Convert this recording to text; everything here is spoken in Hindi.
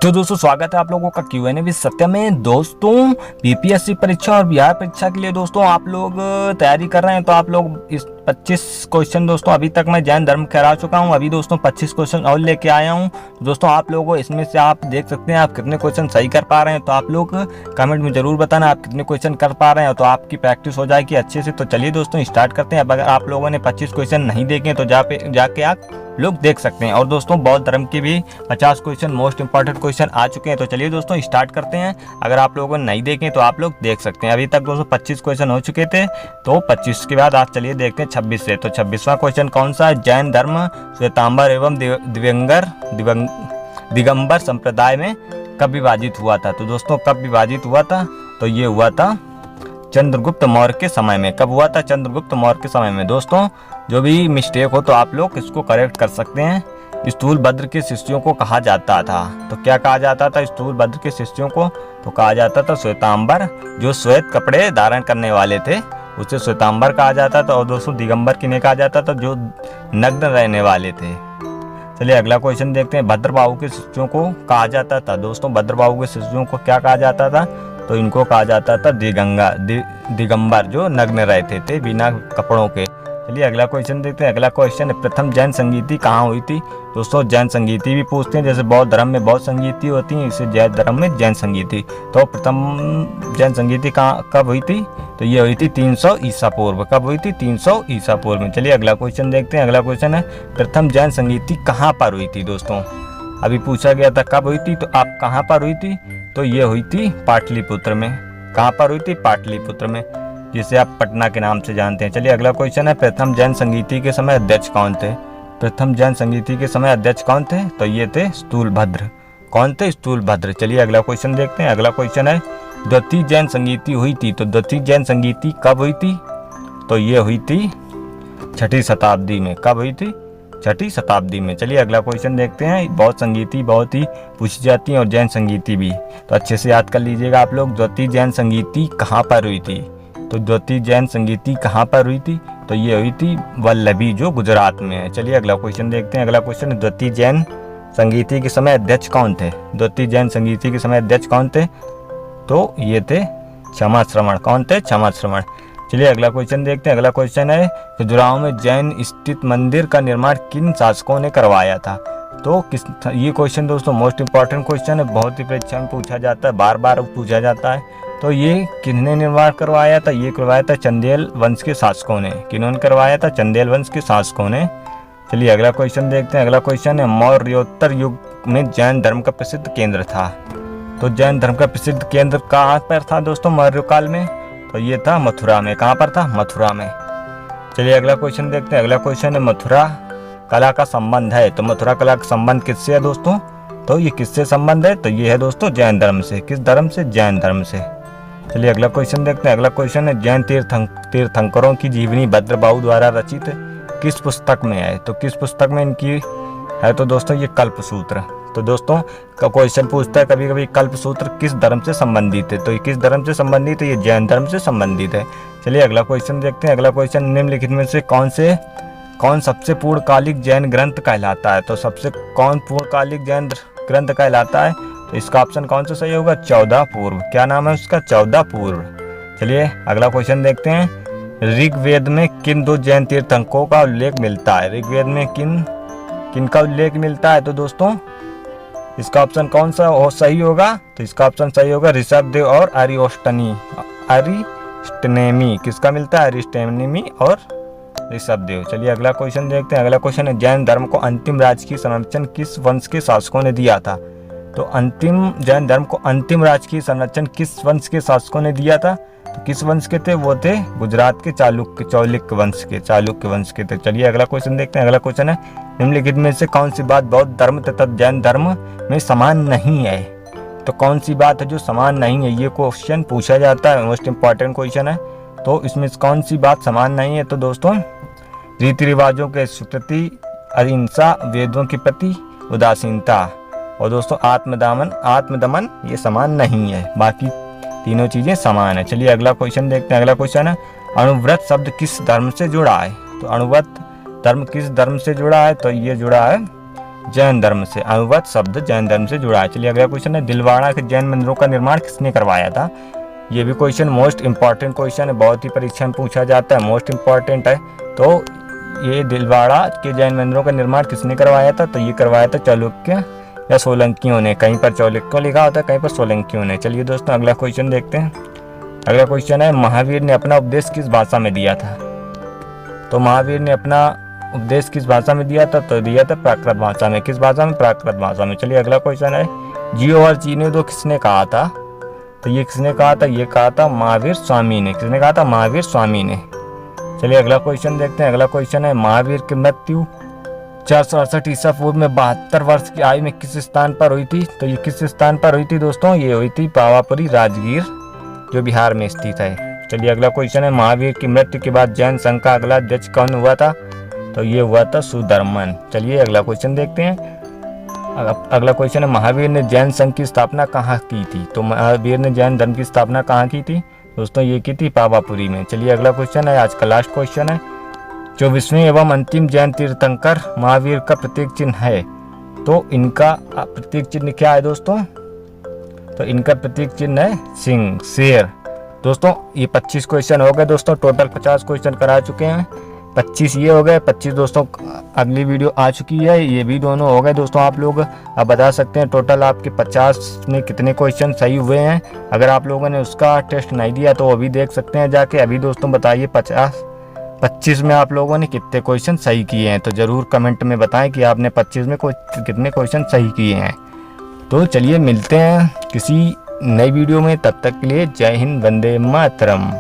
तो दोस्तों स्वागत है आप लोगों का Q&A विद सत्य में। दोस्तों बीपीएससी परीक्षा और बिहार परीक्षा के लिए दोस्तों आप लोग तैयारी कर रहे हैं तो आप लोग इस 25 क्वेश्चन दोस्तों अभी तक मैं जैन धर्म करा चुका हूं। अभी दोस्तों 25 क्वेश्चन और लेके आया हूं। तो दोस्तों आप लोगों इसमें से आप देख सकते हैं आप कितने क्वेश्चन सही कर पा रहे हैं। तो आप लोग कमेंट में जरूर बताना आप कितने क्वेश्चन कर पा रहे हैं, तो आपकी प्रैक्टिस हो जाएगी अच्छे से। तो चलिए दोस्तों स्टार्ट करते हैं। अब अगर आप लोगों ने 25 क्वेश्चन नहीं देखे तो जाके आप लोग देख सकते हैं। और दोस्तों बौद्ध धर्म के भी 50 क्वेश्चन मोस्ट इंपॉर्टेंट क्वेश्चन आ चुके हैं। तो चलिए दोस्तों स्टार्ट करते हैं। अगर आप लोगों ने नहीं देखे तो आप लोग देख सकते हैं। अभी तक दोस्तों 25 क्वेश्चन हो चुके थे, तो 25 के बाद आज चलिए देखते हैं 26 से। तो 26वां क्वेश्चन कौन सा है? जैन धर्म श्वेतांबर एवं दिगंबर संप्रदाय में कब विभाजित हुआ था? तो दोस्तों कब विभाजित हुआ था? तो ये हुआ था चंद्रगुप्त मौर्य के समय में। कब हुआ था? चंद्रगुप्त मौर्य के समय में। दोस्तों जो भी मिस्टेक हो तो आप लोग इसको करेक्ट कर सकते हैं। स्थूलभद्र के शिष्यों को कहा जाता था, तो क्या कहा जाता था स्थूलभद्र के शिष्यों को? तो कहा जाता था श्वेतांबर, जो श्वेत कपड़े धारण करने वाले थे उसे श्वेतांबर कहा जाता था। और दोस्तों दिगंबर किन्हें कहा जाता था? जो नग्न रहने वाले थे। चलिए अगला क्वेश्चन देखते हैं। भद्रबाहु के शिष्यों को कहा जाता था। दोस्तों भद्रबाहु के शिष्यों को क्या कहा जाता था? तो इनको कहा जाता था दिगंबर, जो नग्न रहते थे बिना कपड़ों के। चलिए अगला क्वेश्चन देखते हैं। अगला क्वेश्चन है प्रथम जैन संगीति कहाँ हुई थी? दोस्तों जैन संगीति भी पूछते हैं, जैसे बौद्ध धर्म में बौद्ध संगीति होती है, इसे जैन धर्म में जैन संगीति। तो प्रथम जैन संगीति कब हुई थी? तो ये हुई थी 300 ईसा पूर्व। कब हुई थी? 300 ईसा पूर्व में। चलिए अगला क्वेश्चन देखते हैं। अगला क्वेश्चन है प्रथम जैन संगीति कहाँ पर हुई थी? दोस्तों अभी पूछा गया था कब हुई थी, तो आप कहाँ पर हुई थी? तो ये हुई थी पाटलिपुत्र में। कहाँ पर हुई थी? पाटलिपुत्र में, जिसे आप पटना के नाम से जानते हैं। चलिए अगला क्वेश्चन है प्रथम जैन संगीति के समय अध्यक्ष कौन थे? प्रथम जैन संगीति के समय अध्यक्ष कौन थे? तो ये थे स्थूलभद्र। कौन थे? स्थूलभद्र। चलिए अगला क्वेश्चन देखते हैं। अगला क्वेश्चन है द्वितीय जैन संगीति हुई थी। तो द्वितीय जैन संगीति कब हुई थी? तो ये हुई थी 6ठी शताब्दी में। कब हुई थी? 6ठी शताब्दी में। चलिए अगला क्वेश्चन देखते हैं। बौद्ध संगीति बहुत ही पूछी जाती है और जैन संगीति भी, तो अच्छे से याद कर लीजिएगा आप लोग। द्वितीय जैन संगीति कहाँ पर हुई थी? तो द्वितीय जैन संगीति कहाँ पर हुई थी? तो ये हुई थी वल्लभी, जो गुजरात में है। चलिए अगला क्वेश्चन देखते हैं। अगला क्वेश्चन द्वितीय जैन संगीति के समय अध्यक्ष कौन थे? द्वितीय जैन संगीति के समय अध्यक्ष कौन थे? तो ये थे क्षमा श्रवण। कौन थे? क्षमा श्रवण। चलिए अगला क्वेश्चन देखते हैं। अगला क्वेश्चन है खजुराहो में जैन स्थित मंदिर का निर्माण किन शासकों ने करवाया था? तो ये क्वेश्चन दोस्तों मोस्ट इंपॉर्टेंट क्वेश्चन है, बहुत ही परीक्षा में पूछा जाता है, बार बार पूछा जाता है। तो ये किसने निर्माण करवाया था? ये करवाया था चंदेल वंश के शासकों ने। किन्होंने करवाया था? चंदेल वंश के शासकों ने। चलिए अगला क्वेश्चन देखते हैं। अगला क्वेश्चन है मौर्योत्तर युग में जैन धर्म का प्रसिद्ध केंद्र था। तो जैन धर्म का प्रसिद्ध केंद्र कहाँ पर था दोस्तों मौर्य काल में? तो ये था मथुरा में। कहाँ पर था? मथुरा में। चलिए अगला क्वेश्चन देखते हैं। अगला क्वेश्चन है मथुरा कला का संबंध है। तो मथुरा कला का संबंध किससे है दोस्तों? तो ये किससे संबंध है? तो ये है दोस्तों जैन धर्म से। किस धर्म से? जैन धर्म से। चलिए अगला क्वेश्चन देखते हैं। अगला क्वेश्चन है जैन तीर्थंकरों की जीवनी भद्रबाहु द्वारा रचित किस पुस्तक में है? तो किस पुस्तक में इनकी है? तो दोस्तों ये कल्पसूत्र। तो दोस्तों का क्वेश्चन पूछता है कभी कभी कल्पसूत्र किस धर्म से संबंधित है? तो ये किस धर्म से संबंधित है? ये जैन धर्म से संबंधित है। चलिए अगला क्वेश्चन देखते हैं। अगला क्वेश्चन निम्नलिखित में से कौन सबसे पूर्णकालिक जैन ग्रंथ कहलाता है? तो सबसे कौन पूर्णकालिक जैन ग्रंथ कहलाता है? तो इसका ऑप्शन कौन सा सही होगा? 14 पूर्व। क्या नाम है उसका? 14 पूर्व। चलिए अगला क्वेश्चन देखते हैं। ऋग्वेद में किन 2 जैन तीर्थंकरों का उल्लेख मिलता है? ऋग्वेद में किन का उल्लेख मिलता है? तो दोस्तों इसका ऑप्शन कौन सा सही होगा? तो इसका ऑप्शन सही होगा ऋषभदेव और अरिस्टनेमी। किसका मिलता है? अरिस्टनेमी और ऋषभदेव। चलिए अगला क्वेश्चन देखते हैं। अगला क्वेश्चन है जैन धर्म को अंतिम राजकीय संरक्षण किस वंश के शासकों ने दिया था? तो जैन धर्म को अंतिम राजकीय संरक्षण किस वंश के शासकों ने दिया था? तो किस वंश के थे? वो थे गुजरात के चालुक्य वंश के थे। चलिए अगला क्वेश्चन देखते हैं। अगला क्वेश्चन है निम्नलिखित में से कौन सी बात बौद्ध धर्म तथा जैन धर्म में समान नहीं है? तो कौन सी बात है जो समान नहीं है? ये क्वेश्चन पूछा जाता है, मोस्ट इंपॉर्टेंट क्वेश्चन है। तो इसमें कौन सी बात समान नहीं है? तो दोस्तों रीति रिवाजों के प्रति अहिंसा, वेदों के प्रति उदासीनता और दोस्तों आत्मदमन ये समान नहीं है। बाकी तीनों चीजें समान है। चलिए अगला क्वेश्चन देखते हैं। अगला क्वेश्चन है अणुव्रत शब्द किस धर्म से जुड़ा है? तो अणुव्रत धर्म किस धर्म से जुड़ा है? तो ये जुड़ा है जैन धर्म से। अनुवत शब्द जैन धर्म से जुड़ा है। चलिए अगला क्वेश्चन है, दिलवाड़ा के जैन मंदिरों का निर्माण किसने करवाया था? ये भी क्वेश्चन मोस्ट इंपॉर्टेंट क्वेश्चन है, बहुत ही परीक्षा में पूछा जाता है, मोस्ट इंपॉर्टेंट है। तो ये दिलवाड़ा के जैन मंदिरों का निर्माण किसने करवाया था? तो ये करवाया था चालुक्य या सोलंकियों ने। कहीं पर चालुक्यों लिखा होता है, कहीं पर सोलंकियों ने। चलिए दोस्तों अगला क्वेश्चन देखते हैं। अगला क्वेश्चन है, महावीर ने अपना उपदेश किस भाषा में दिया था? तो महावीर ने अपना उपदेश किस भाषा में दिया था? तो दिया था प्राकृत भाषा में। किस भाषा में? प्राकृत भाषा में। चलिए अगला क्वेश्चन है, जियो और जीने दो किसने कहा था? तो ये किसने कहा था? ये कहा था महावीर स्वामी ने। किसने कहा था? महावीर स्वामी ने। चलिए अगला क्वेश्चन देखते हैं। अगला क्वेश्चन है, महावीर की मृत्यु 468 ईसा पूर्व में 72 वर्ष की आयु में किस स्थान पर हुई थी? तो ये किस स्थान पर हुई थी दोस्तों? ये हुई थी पावापुरी राजगीर, जो बिहार में स्थित है। चलिए अगला क्वेश्चन है, महावीर की मृत्यु के बाद जैन संघ का अगला अध्यक्ष कौन हुआ था? तो ये हुआ था सुधर्मन। चलिए अगला क्वेश्चन देखते हैं। अगला क्वेश्चन है, महावीर ने जैन संघ की स्थापना कहाँ की थी? तो महावीर ने जैन धर्म की स्थापना कहाँ की थी दोस्तों? ये की थी पावापुरी में। चलिए अगला क्वेश्चन है, आज का लास्ट क्वेश्चन है, 24वें एवं अंतिम जैन तीर्थंकर महावीर का प्रतीक चिन्ह है। तो इनका प्रतीक चिन्ह क्या है दोस्तों? तो इनका प्रतीक चिन्ह है सिंह, शेर। दोस्तों ये 25 क्वेश्चन हो गए दोस्तों, टोटल 50 क्वेश्चन करा चुके हैं। 25 ये हो गए, 25 दोस्तों अगली वीडियो आ चुकी है, ये भी दोनों हो गए दोस्तों। आप लोग अब बता सकते हैं टोटल आपके 50 में कितने क्वेश्चन सही हुए हैं। अगर आप लोगों ने उसका टेस्ट नहीं दिया तो वो भी देख सकते हैं जाके। अभी दोस्तों बताइए 25 में आप लोगों ने कितने क्वेश्चन सही किए हैं, तो ज़रूर कमेंट में बताएं कि आपने 25 में कितने क्वेश्चन सही किए हैं। तो चलिए मिलते हैं किसी नई वीडियो में, तब तक के लिए जय हिंद, वंदे मातरम।